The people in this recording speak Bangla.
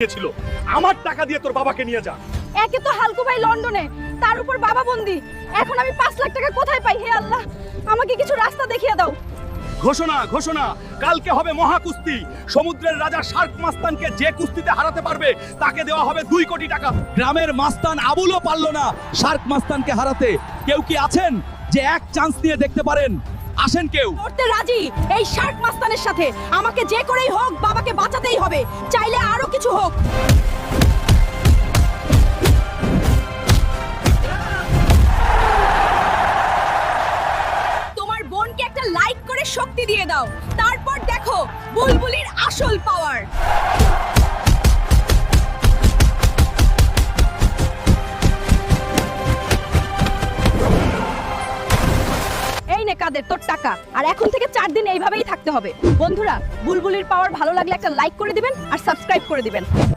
ছিল। আমার টাকা দিয়ে তোর বাবাকে নিয়ে যা। একে তো হালকু ভাই লন্ডনে, তার উপর বাবা বন্দি। এখন আমি 5 লাখ টাকা কোথায় পাই? হে আল্লাহ, আমাকে কিছু রাস্তা দেখিয়ে দাও। ঘোষণা ঘোষণা, কালকে হবে মহাকুস্তি। সমুদ্রের রাজা শার্ক মাস্তানকে যে কুস্তিতে হারাতে পারবে তাকে দেওয়া হবে 2 কোটি টাকা। গ্রামের মাস্তান আবুলও পারল না শার্ক মাস্তানকে হারাতে। কেউ কি আছেন যে এক চান্স নিয়ে দেখতে পারেন? আসেন কেউ। করতে রাজি এই শার্ক মাস্তানের সাথে। আমাকে যে করেই হোক বাবাকে বাঁচাতেই হবে, চাইলে আরো কিছু হোক। তোমার বোনকে একটা লাইক করে শক্তি দিয়ে দাও, তারপর দেখো বুলবুলির আসল পাওয়ার। এই নে কাদের তোর টাকা, আর এখন থেকে 4 দিন এইভাবেই থাকতে হবে। বন্ধুরা, বুলবুলির পাওয়ার ভালো লাগলে একটা লাইক করে দিবেন আর সাবস্ক্রাইব করে দিবেন।